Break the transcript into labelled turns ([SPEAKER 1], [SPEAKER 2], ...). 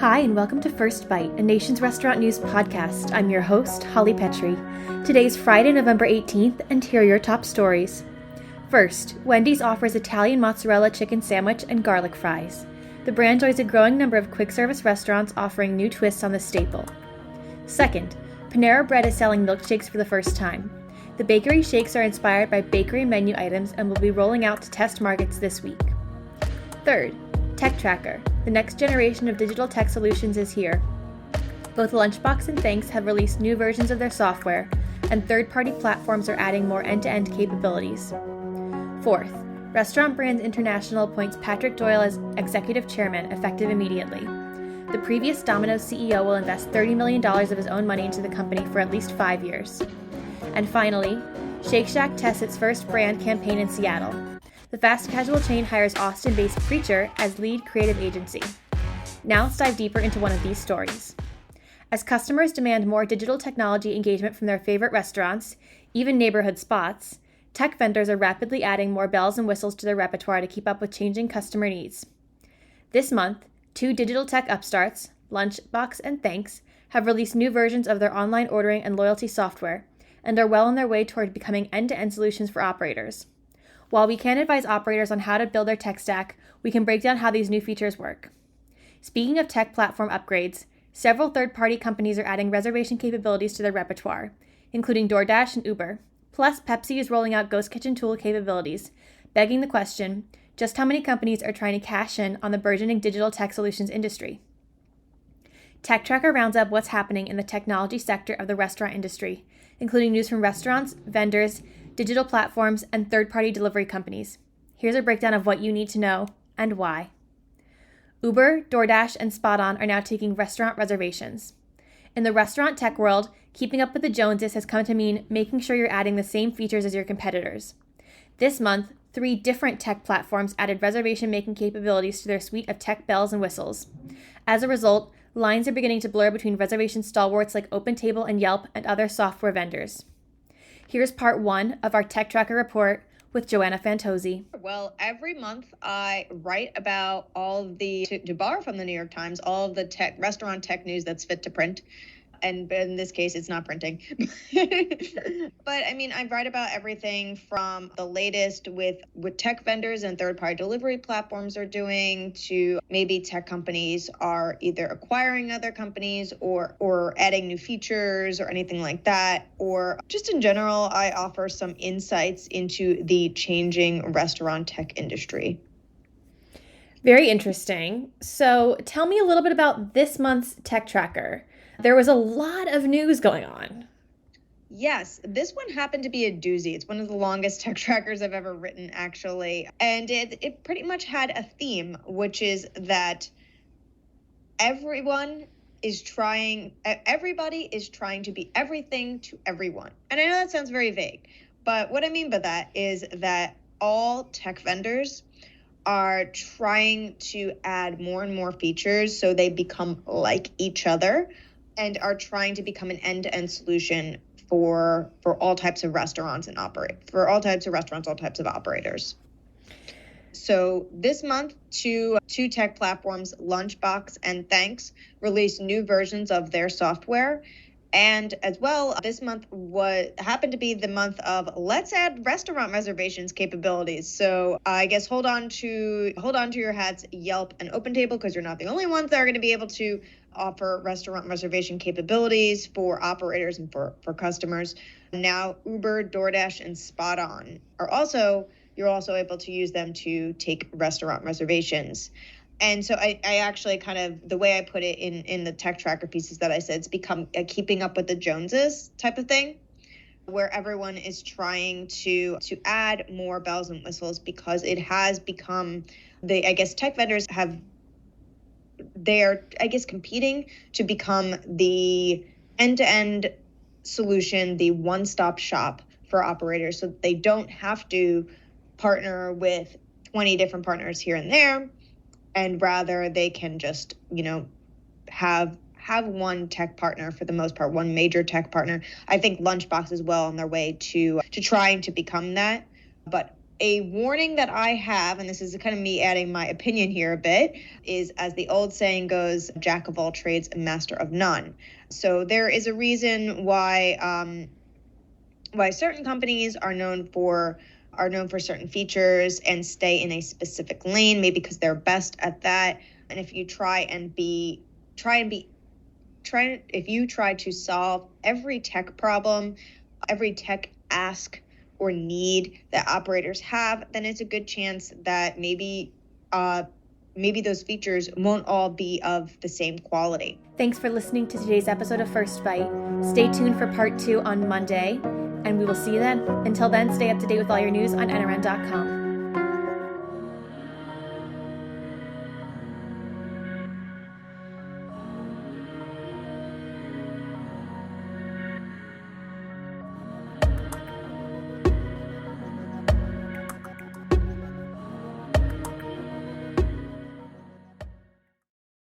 [SPEAKER 1] Hi, and welcome to First Bite, a Nation's Restaurant News podcast. I'm your host, Holly Petrie. Today's Friday, November 18th, and here are your top stories. First, Wendy's offers Italian mozzarella chicken sandwich and garlic fries. The brand joins a growing number of quick-service restaurants offering new twists on the staple. Second, Panera Bread is selling milkshakes for the first time. The bakery shakes are inspired by bakery menu items and will be rolling out to test markets this week. Third, Tech Tracker. The next generation of digital tech solutions is here. Both Lunchbox and Thanx have released new versions of their software, and third-party platforms are adding more end-to-end capabilities. Fourth, Restaurant Brands International appoints Patrick Doyle as executive chairman, effective immediately. The previous Domino's CEO will invest $30 million of his own money into the company for at least 5 years. And finally, Shake Shack tests its first brand campaign in Seattle. The fast casual chain hires Austin-based Preacher as lead creative agency. Now let's dive deeper into one of these stories. As customers demand more digital technology engagement from their favorite restaurants, even neighborhood spots, tech vendors are rapidly adding more bells and whistles to their repertoire to keep up with changing customer needs. This month, two digital tech upstarts, Lunchbox and Thanx, have released new versions of their online ordering and loyalty software, and are well on their way toward becoming end-to-end solutions for operators. While we can't advise operators on how to build their tech stack, we can break down how these new features work. Speaking of tech platform upgrades, several third-party companies are adding reservation capabilities to their repertoire, including DoorDash and Uber. Plus, Pepsi is rolling out ghost kitchen tool capabilities, begging the question, just how many companies are trying to cash in on the burgeoning digital tech solutions industry? Tech Tracker rounds up what's happening in the technology sector of the restaurant industry, including news from restaurants, vendors, digital platforms, and third-party delivery companies. Here's a breakdown of what you need to know and why. Uber, DoorDash, and SpotOn are now taking restaurant reservations. In the restaurant tech world, keeping up with the Joneses has come to mean making sure you're adding the same features as your competitors. This month, 3 different tech platforms added reservation-making capabilities to their suite of tech bells and whistles. As a result, lines are beginning to blur between reservation stalwarts like OpenTable and Yelp and other software vendors. Here's part 1 of our Tech Tracker report with Joanna Fantozzi.
[SPEAKER 2] Well, every month I write about all of the, to borrow from the New York Times, all of the restaurant tech news that's fit to print. And in this case, it's not printing. But I mean, I write about everything from the latest with tech vendors and third-party delivery platforms are doing, to maybe tech companies are either acquiring other companies or adding new features or anything like that. Or just in general, I offer some insights into the changing restaurant tech industry.
[SPEAKER 1] Very interesting. So tell me a little bit about this month's Tech Tracker. There was a lot of news going on.
[SPEAKER 2] Yes, this one happened to be a doozy. It's one of the longest tech trackers I've ever written, actually. And it pretty much had a theme, which is that everybody is trying to be everything to everyone. And I know that sounds very vague, but what I mean by that is that all tech vendors are trying to add more and more features so they become like each other, and are trying to become an end-to-end solution for all types of restaurants and all types of operators. So this month, two tech platforms, Lunchbox and Thanx, released new versions of their software. And as well, this month happened to be the month of let's add restaurant reservations capabilities. So I guess hold on to your hats, Yelp and OpenTable, because you're not the only ones that are going to be able to offer restaurant reservation capabilities for operators and for customers. Now Uber, DoorDash, and SpotOn you're also able to use them to take restaurant reservations. And so I actually kind of, the way I put it in the Tech Tracker pieces that I said, it's become a keeping up with the Joneses type of thing, where everyone is trying to add more bells and whistles, because it has become, tech vendors they're competing to become the end-to-end solution, the one-stop shop for operators, so they don't have to partner with 20 different partners here and there, and rather they can just, have one tech partner for the most part, one major tech partner. I think Lunchbox is well on their way to trying to become that. But A warning that I have, and this is kind of me adding my opinion here a bit, is, as the old saying goes, jack of all trades and master of none. So there is a reason why certain companies are known for certain features and stay in a specific lane, maybe because they're best at that. And if you try to solve every tech problem, every tech ask or need that operators have, then it's a good chance that maybe those features won't all be of the same quality.
[SPEAKER 1] Thanks for listening to today's episode of First Bite. Stay tuned for part 2 on Monday, and we will see you then. Until then, stay up to date with all your news on nrn.com.